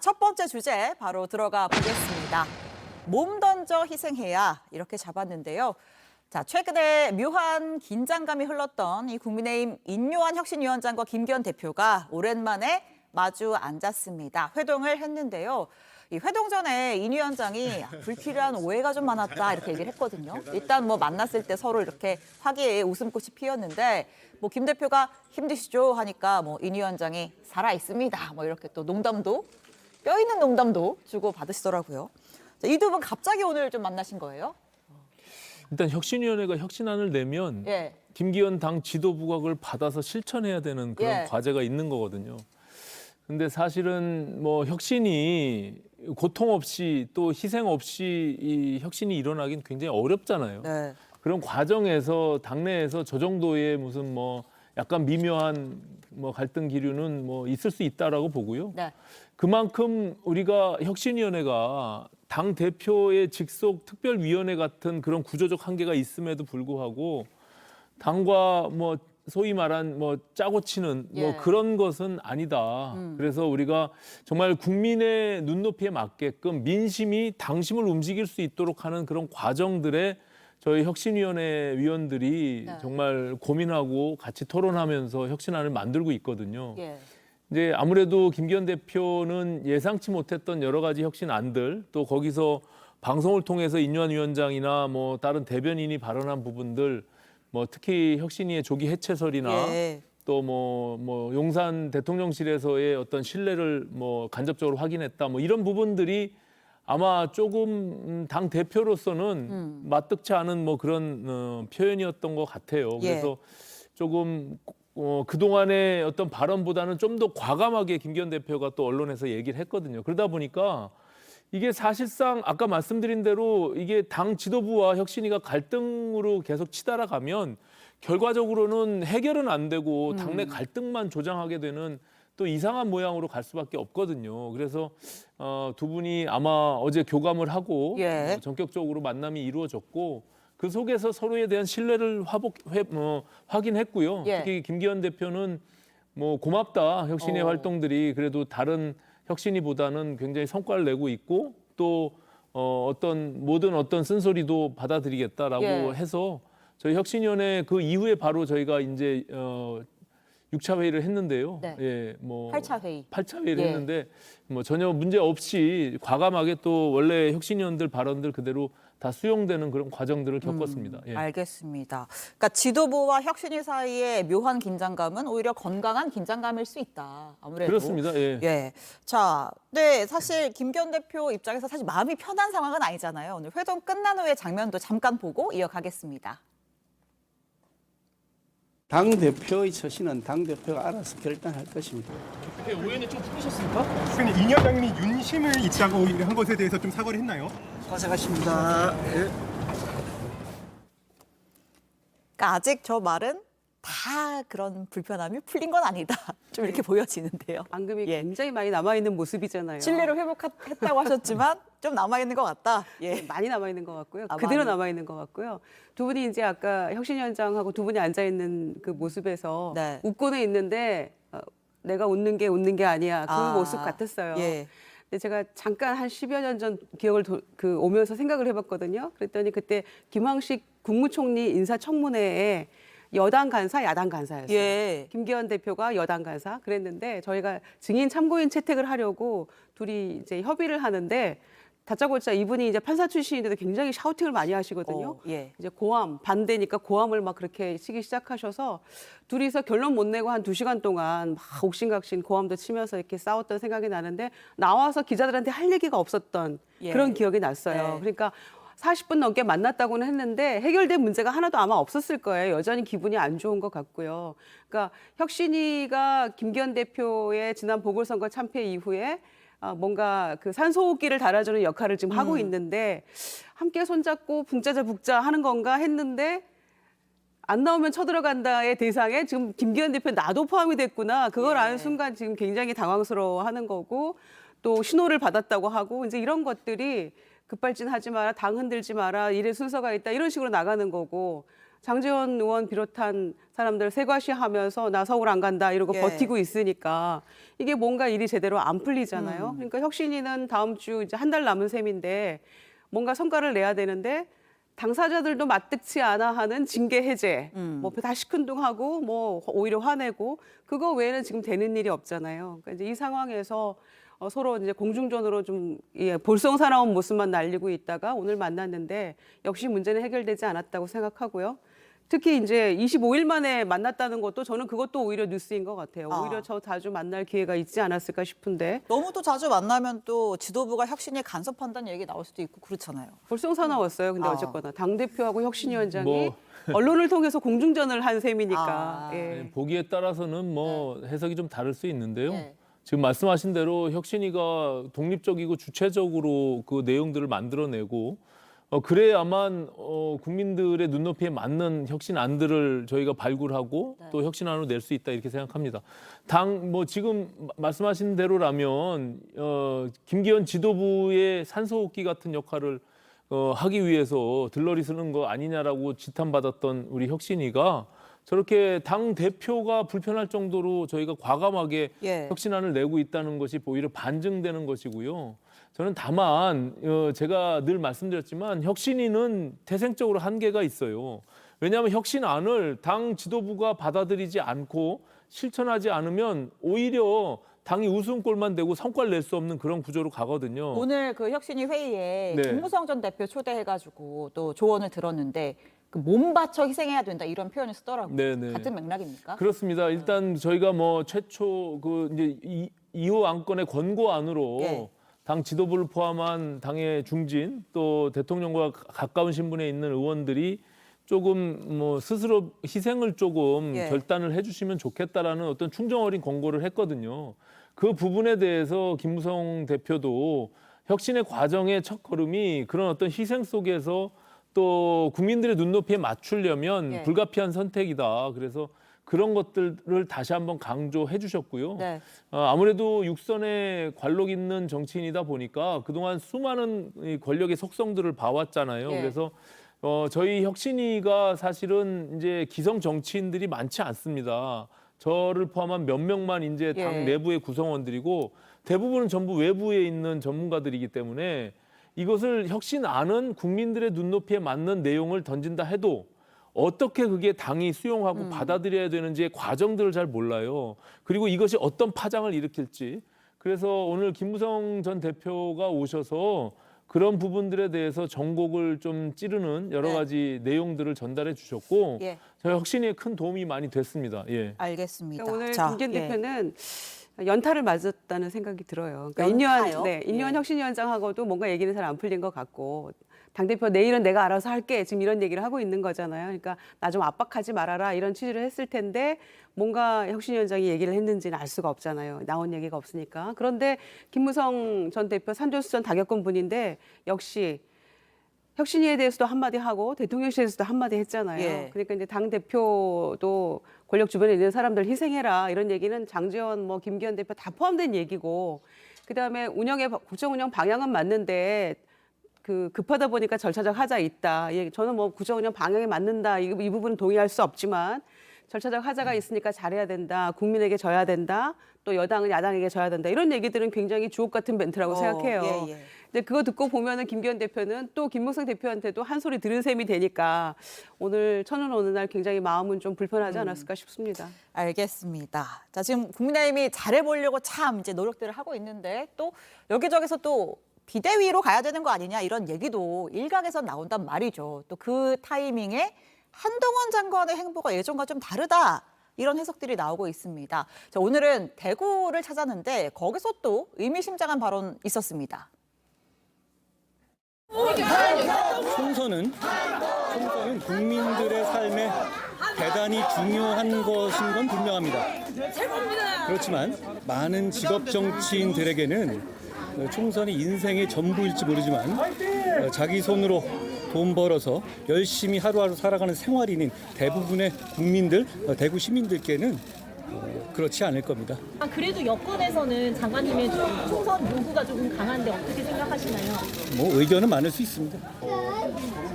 첫 번째 주제 바로 들어가 보겠습니다. 몸 던져 희생해야 이렇게 잡았는데요. 자, 최근에 묘한 긴장감이 흘렀던 이 국민의힘 인요한 혁신위원장과 김기현 대표가 오랜만에 마주 앉았습니다. 회동을 했는데요. 이 회동 전에 인 위원장이 불필요한 오해가 좀 많았다 이렇게 얘기를 했거든요. 일단 뭐 만났을 때 서로 이렇게 화기애애 웃음꽃이 피었는데 뭐 김 대표가 힘드시죠 하니까 뭐 인 위원장이 살아 있습니다. 뭐 이렇게 또 농담도 뼈 있는 농담도 주고 받으시더라고요. 이 두 분 갑자기 오늘 좀 만나신 거예요? 일단 혁신위원회가 혁신안을 내면 예. 김기현 당 지도부가 그걸 받아서 실천해야 되는 그런 예. 과제가 있는 거거든요. 근데 사실은 뭐 혁신이 고통 없이 또 희생 없이 이 혁신이 일어나긴 굉장히 어렵잖아요. 네. 그런 과정에서 당내에서 저 정도의 무슨 뭐 약간 미묘한 뭐 갈등 기류는 뭐 있을 수 있다라고 보고요. 네. 그만큼 우리가 혁신위원회가 당 대표의 직속 특별위원회 같은 그런 구조적 한계가 있음에도 불구하고 당과 뭐 소위 말한 뭐 짜고 치는 뭐 예. 그런 것은 아니다. 그래서 우리가 정말 국민의 눈높이에 맞게끔 민심이 당심을 움직일 수 있도록 하는 그런 과정들에 저희 혁신위원회 위원들이 네. 정말 고민하고 같이 토론하면서 혁신안을 만들고 있거든요. 예. 이제 아무래도 김기현 대표는 예상치 못했던 여러 가지 혁신안들 또 거기서 방송을 통해서 인요한 위원장이나 뭐 다른 대변인이 발언한 부분들 뭐 특히 혁신위의 조기 해체설이나 예. 또 뭐 용산 대통령실에서의 어떤 신뢰를 뭐 간접적으로 확인했다 뭐 이런 부분들이 아마 조금 당 대표로서는 마뜩치 않은 뭐 그런 표현이었던 것 같아요. 예. 그래서 조금 그동안의 어떤 발언보다는 좀 더 과감하게 김기현 대표가 또 언론에서 얘기를 했거든요. 그러다 보니까 이게 사실상 아까 말씀드린 대로 이게 당 지도부와 혁신위가 갈등으로 계속 치달아가면 결과적으로는 해결은 안 되고 당내 갈등만 조장하게 되는 또 이상한 모양으로 갈 수밖에 없거든요. 그래서 두 분이 아마 어제 교감을 하고 예. 전격적으로 만남이 이루어졌고 그 속에서 서로에 대한 신뢰를 확인했고요. 예. 특히 김기현 대표는 뭐 고맙다 혁신의 활동들이 그래도 다른 혁신이보다는 굉장히 성과를 내고 있고 또 모든 어떤 쓴소리도 받아들이겠다라고 예. 해서 저희 혁신위원회 그 이후에 바로 저희가 이제 6차 회의를 했는데요. 네. 예, 뭐 8차 회의. 8차 회의를 예. 했는데 뭐 전혀 문제 없이 과감하게 또 원래 혁신위원들 발언들 그대로 다 수용되는 그런 과정들을 겪었습니다. 예. 알겠습니다. 그러니까 지도부와 혁신위 사이의 묘한 긴장감은 오히려 건강한 긴장감일 수 있다. 아무래도. 그렇습니다. 예. 예. 자, 네, 사실 김기현 대표 입장에서 사실 마음이 편한 상황은 아니잖아요. 오늘 회동 끝난 후에 장면도 잠깐 보고 이어가겠습니다. 당대표의 처신은 당대표가 알아서 결단할 것입니다. 오해는 좀 풀리셨습니까? 근데 인 위원장님이 윤심을 있다고 한 것에 대해서 좀 사과를 했나요? 고생하십니다. 예. 그러니까 아직 저 말은 다 그런 불편함이 풀린 건 아니다. 좀 이렇게 보여지는데요. 앙금이 예. 굉장히 많이 남아있는 모습이잖아요. 신뢰를 회복했다고 하셨지만 좀 남아있는 것 같다. 예. 많이 남아있는 것 같고요. 아, 그대로 많이. 남아있는 것 같고요. 두 분이 이제 아까 혁신위원장하고 두 분이 앉아있는 그 모습에서 네. 웃고는 있는데 내가 웃는 게 아니야. 그 아, 모습 같았어요. 예. 근데 제가 잠깐 한 10여 년 전 기억을 오면서 생각을 해봤거든요. 그랬더니 그때 김황식 국무총리 인사청문회에 여당 간사, 야당 간사였어요. 예. 김기현 대표가 여당 간사 그랬는데 저희가 증인 참고인 채택을 하려고 둘이 이제 협의를 하는데 다짜고짜 이분이 이제 판사 출신인데도 굉장히 샤우팅을 많이 하시거든요. 예. 이제 고함 반대니까 고함을 막 그렇게 치기 시작하셔서 둘이서 결론 못 내고 한 2시간 동안 막 옥신각신 고함도 치면서 이렇게 싸웠던 생각이 나는데 나와서 기자들한테 할 얘기가 없었던 예. 그런 기억이 났어요. 네. 그러니까 40분 넘게 만났다고는 했는데 해결된 문제가 하나도 아마 없었을 거예요. 여전히 기분이 안 좋은 것 같고요. 그러니까 혁신위가 김기현 대표의 지난 보궐선거 참패 이후에 뭔가 그 산소호흡기를 달아주는 역할을 지금 하고 있는데 함께 손잡고 붕짜자 북자 하는 건가 했는데 안 나오면 쳐들어간다의 대상에 지금 김기현 대표 나도 포함이 됐구나. 그걸 예. 아는 순간 지금 굉장히 당황스러워하는 거고 또 신호를 받았다고 하고 이제 이런 것들이 급발진하지 마라, 당 흔들지 마라, 일의 순서가 있다 이런 식으로 나가는 거고 장제원 의원 비롯한 사람들 세과시하면서 나 서울 안 간다 이러고 예. 버티고 있으니까 이게 뭔가 일이 제대로 안 풀리잖아요. 그러니까 혁신위는 다음 주 이제 한 달 남은 셈인데 뭔가 성과를 내야 되는데 당사자들도 마뜩치 않아 하는 징계 해제, 뭐 다 시큰둥하고 뭐 오히려 화내고 그거 외에는 지금 되는 일이 없잖아요. 그러니까 이제 이 상황에서 서로 이제 공중전으로 좀 볼썽사나운 모습만 날리고 있다가 오늘 만났는데 역시 문제는 해결되지 않았다고 생각하고요. 특히 이제 25일 만에 만났다는 것도 저는 그것도 오히려 뉴스인 것 같아요. 오히려 저 자주 만날 기회가 있지 않았을까 싶은데 너무 또 자주 만나면 또 지도부가 혁신이 간섭한다는 얘기 나올 수도 있고 그렇잖아요. 볼썽사나웠어요. 근데 아. 어쨌거나 당대표하고 혁신위원장이 뭐. 언론을 통해서 공중전을 한 셈이니까. 아. 예. 보기에 따라서는 뭐 해석이 좀 다를 수 있는데요. 네. 지금 말씀하신 대로 혁신위가 독립적이고 주체적으로 그 내용들을 만들어내고 그래야만 국민들의 눈높이에 맞는 혁신안들을 저희가 발굴하고 또 혁신안으로 낼 수 있다 이렇게 생각합니다. 지금 말씀하신 대로라면 김기현 지도부의 산소호흡기 같은 역할을 하기 위해서 들러리 쓰는 거 아니냐라고 지탄받았던 우리 혁신위가 저렇게 당 대표가 불편할 정도로 저희가 과감하게 예. 혁신안을 내고 있다는 것이 오히려 반증되는 것이고요. 저는 다만 제가 늘 말씀드렸지만 혁신위는 태생적으로 한계가 있어요. 왜냐하면 혁신안을 당 지도부가 받아들이지 않고 실천하지 않으면 오히려 당이 웃음꼴만 되고 성과를 낼 수 없는 그런 구조로 가거든요. 오늘 그 혁신위 회의에 네. 김무성 전 대표 초대해가지고 또 조언을 들었는데 그 몸 바쳐 희생해야 된다 이런 표현을 쓰더라고요. 네네. 같은 맥락입니까? 그렇습니다. 일단 저희가 뭐 최초 그 이제 2호 안건의 권고안으로 예. 당 지도부를 포함한 당의 중진 또 대통령과 가까운 신분에 있는 의원들이 조금 뭐 스스로 희생을 조금 예. 결단을 해주시면 좋겠다라는 어떤 충정 어린 권고를 했거든요. 그 부분에 대해서 김무성 대표도 혁신의 과정의 첫걸음이 그런 어떤 희생 속에서 또 국민들의 눈높이에 맞추려면 예. 불가피한 선택이다. 그래서 그런 것들을 다시 한번 강조해 주셨고요. 네. 아무래도 육선에 관록 있는 정치인이다 보니까 그동안 수많은 이 권력의 속성들을 봐왔잖아요. 예. 그래서 저희 혁신위가 사실은 이제 기성 정치인들이 많지 않습니다. 저를 포함한 몇 명만 이제 당 예. 내부의 구성원들이고 대부분은 전부 외부에 있는 전문가들이기 때문에 이것을 혁신안은 국민들의 눈높이에 맞는 내용을 던진다 해도 어떻게 그게 당이 수용하고 받아들여야 되는지의 과정들을 잘 몰라요. 그리고 이것이 어떤 파장을 일으킬지. 그래서 오늘 김무성 전 대표가 오셔서 그런 부분들에 대해서 정곡을 좀 찌르는 여러 네. 가지 내용들을 전달해 주셨고 예. 저희 혁신에 큰 도움이 많이 됐습니다. 예. 알겠습니다. 그러니까 오늘 자, 김기현 예. 대표는 연타를 맞았다는 생각이 들어요. 그러니까 연타요? 인요한 예. 혁신위원장하고도 뭔가 얘기는 잘 안 풀린 것 같고 당대표 내일은 내가 알아서 할게 지금 이런 얘기를 하고 있는 거잖아요. 그러니까 나 좀 압박하지 말아라 이런 취지를 했을 텐데 뭔가 혁신위원장이 얘기를 했는지는 알 수가 없잖아요. 나온 얘기가 없으니까. 그런데 김무성 전 대표 산전수전 다 겪은 분인데 역시 혁신위에 대해서도 한마디 하고 대통령실에서도 한마디 했잖아요. 예. 그러니까 이제 당 대표도 권력 주변에 있는 사람들 희생해라 이런 얘기는 장제원, 뭐 김기현 대표 다 포함된 얘기고 그다음에 국정 운영 방향은 맞는데 그 급하다 보니까 절차적 하자 있다. 예, 저는 뭐 국정 운영 방향에 맞는다 이 부분은 동의할 수 없지만 절차적 하자가 있으니까 잘해야 된다. 국민에게 져야 된다. 또 여당은 야당에게 져야 된다. 이런 얘기들은 굉장히 주옥 같은 멘트라고 생각해요. 예, 예. 근데 그거 듣고 보면은 김기현 대표는 또 김무성 대표한테도 한 소리 들은 셈이 되니까 오늘 천운 오는 날 굉장히 마음은 좀 불편하지 않았을까 싶습니다. 알겠습니다. 자, 지금 국민의힘이 잘해보려고 참 이제 노력들을 하고 있는데 또 여기저기서 또 비대위로 가야 되는 거 아니냐 이런 얘기도 일각에서 나온단 말이죠. 또 그 타이밍에 한동훈 장관의 행보가 예전과 좀 다르다. 이런 해석들이 나오고 있습니다. 자, 오늘은 대구를 찾았는데 거기서 또 의미심장한 발언 있었습니다. 총선은 국민들의 삶에 대단히 중요한 것인 건 분명합니다. 그렇지만 많은 직업 정치인들에게는 총선이 인생의 전부일지 모르지만 자기 손으로 돈 벌어서 열심히 하루하루 살아가는 생활인인 대부분의 국민들, 대구 시민들께는 그렇지 않을 겁니다. 그래도 여권에서는 장관님의 총선 요구가 조금 강한데 어떻게 생각하시나요? 뭐 의견은 많을 수 있습니다.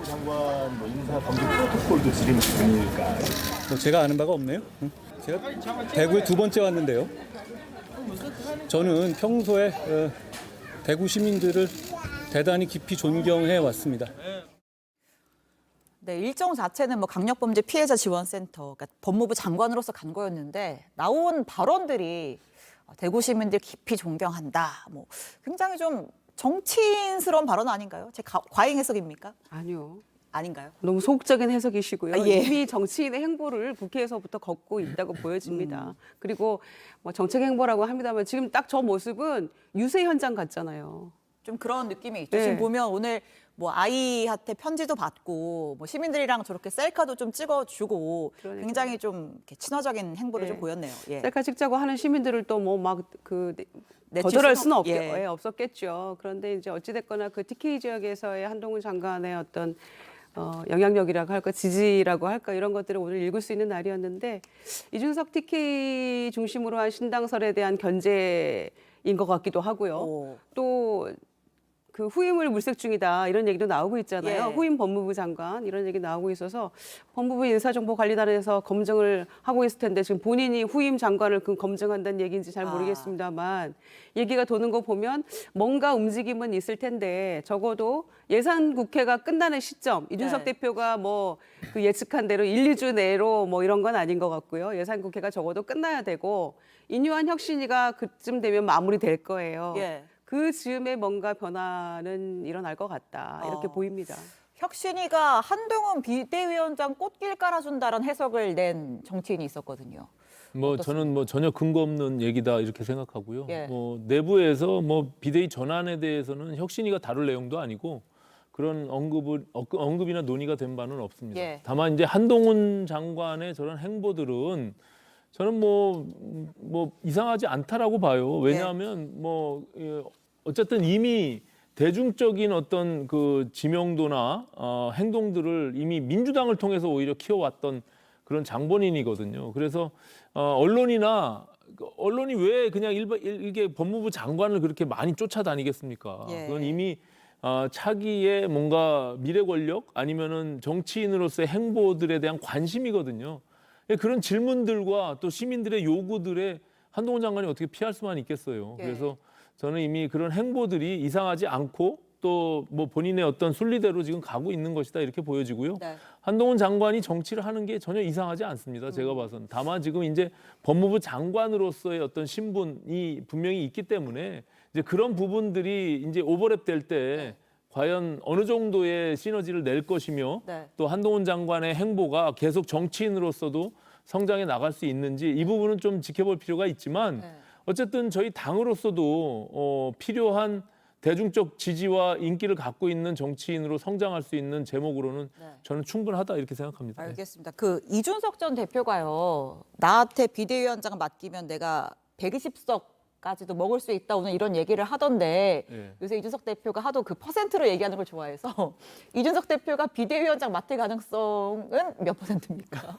장관 인사 검증 프로토콜도 지금 중일까? 뭐 제가 아는 바가 없네요. 제가 대구에 2번째 왔는데요. 저는 평소에 대구 시민들을 대단히 깊이 존경해 왔습니다. 네, 일정 자체는 뭐 강력범죄 피해자 지원센터, 그러니까 법무부 장관으로서 간 거였는데 나온 발언들이 대구 시민들 깊이 존경한다. 뭐 굉장히 좀 정치인스러운 발언 아닌가요? 제 과잉 해석입니까? 아니요. 아닌가요? 너무 소극적인 해석이시고요. 아, 예. 이미 정치인의 행보를 국회에서부터 걷고 있다고 보여집니다. 그리고 뭐 정책 행보라고 합니다만 지금 딱 저 모습은 유세 현장 같잖아요. 좀 그런 느낌이 있죠. 네. 지금 보면 오늘 뭐 아이한테 편지도 받고 뭐 시민들이랑 저렇게 셀카도 좀 찍어주고 그러니까요. 굉장히 좀 이렇게 친화적인 행보를 네. 좀 보였네요. 예. 셀카 찍자고 하는 시민들을 또 뭐 막 내칠 거절할 수는 수는 예. 없었겠죠. 그런데 이제 어찌됐거나 그 TK 지역에서의 한동훈 장관의 어떤 영향력이라고 할까, 지지라고 할까 이런 것들을 오늘 읽을 수 있는 날이었는데 이준석 TK 중심으로 한 신당설에 대한 견제인 것 같기도 하고요. 오. 또 그 후임을 물색 중이다 이런 얘기도 나오고 있잖아요. 예. 후임 법무부 장관 이런 얘기 나오고 있어서 법무부 인사정보관리단에서 검증을 하고 있을 텐데 지금 본인이 후임 장관을 검증한다는 얘기인지 잘 모르겠습니다만 얘기가 도는 거 보면 뭔가 움직임은 있을 텐데 적어도 예산 국회가 끝나는 시점 이준석 네. 대표가 뭐 그 예측한 대로 1, 2주 내로 뭐 이런 건 아닌 것 같고요. 예산 국회가 적어도 끝나야 되고 인요한 혁신위가 그쯤 되면 마무리될 거예요. 예. 그 즈음에 뭔가 변화는 일어날 것 같다 이렇게 어. 보입니다. 혁신이가 한동훈 비대위원장 꽃길 깔아준다는 해석을 낸 정치인이 있었거든요. 뭐 저는 뭐 전혀 근거 없는 얘기다 이렇게 생각하고요. 예. 뭐 내부에서 뭐 비대위 전환에 대해서는 혁신이가 다룰 내용도 아니고 그런 언급이나 논의가 된 바는 없습니다. 예. 다만 이제 한동훈 장관의 저런 행보들은 저는 뭐 이상하지 않다라고 봐요. 왜냐하면 뭐 어쨌든 이미 대중적인 어떤 그 지명도나 행동들을 이미 민주당을 통해서 오히려 키워왔던 그런 장본인이거든요. 그래서 언론이 왜 그냥 일개 법무부 장관을 그렇게 많이 쫓아다니겠습니까? 예. 그건 이미 차기의 뭔가 미래 권력 아니면은 정치인으로서의 행보들에 대한 관심이거든요. 그런 질문들과 또 시민들의 요구들에 한동훈 장관이 어떻게 피할 수만 있겠어요. 예. 그래서 저는 이미 그런 행보들이 이상하지 않고 또 뭐 본인의 어떤 순리대로 지금 가고 있는 것이다 이렇게 보여지고요. 네. 한동훈 장관이 정치를 하는 게 전혀 이상하지 않습니다. 제가 봐서는. 다만 지금 이제 법무부 장관으로서의 어떤 신분이 분명히 있기 때문에 이제 그런 부분들이 이제 오버랩 될 때 과연 어느 정도의 시너지를 낼 것이며 네. 또 한동훈 장관의 행보가 계속 정치인으로서도 성장해 나갈 수 있는지 이 부분은 좀 지켜볼 필요가 있지만 네. 어쨌든 저희 당으로서도 필요한 대중적 지지와 인기를 갖고 있는 정치인으로 성장할 수 있는 제목으로는 네. 저는 충분하다 이렇게 생각합니다. 알겠습니다. 그 이준석 전 대표가요. 나한테 비대위원장 맡기면 내가 120석까지도 먹을 수 있다 오늘 이런 얘기를 하던데 네. 요새 이준석 대표가 하도 그 퍼센트로 얘기하는 걸 좋아해서 이준석 대표가 비대위원장 맡을 가능성은 몇 %입니까?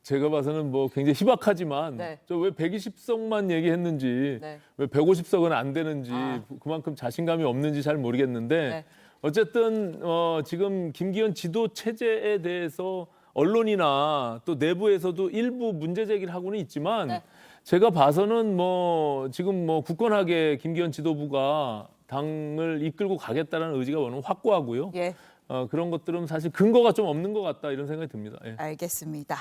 제가 봐서는 뭐 굉장히 희박하지만 네. 저 왜 120석만 얘기했는지 네. 왜 150석은 안 되는지 아. 그만큼 자신감이 없는지 잘 모르겠는데 네. 어쨌든 지금 김기현 지도 체제에 대해서 언론이나 또 내부에서도 일부 문제 제기를 하고는 있지만 네. 제가 봐서는 뭐 지금 뭐 굳건하게 김기현 지도부가 당을 이끌고 가겠다는 의지가 너무 확고하고요. 예, 그런 것들은 사실 근거가 좀 없는 것 같다 이런 생각이 듭니다. 예. 알겠습니다.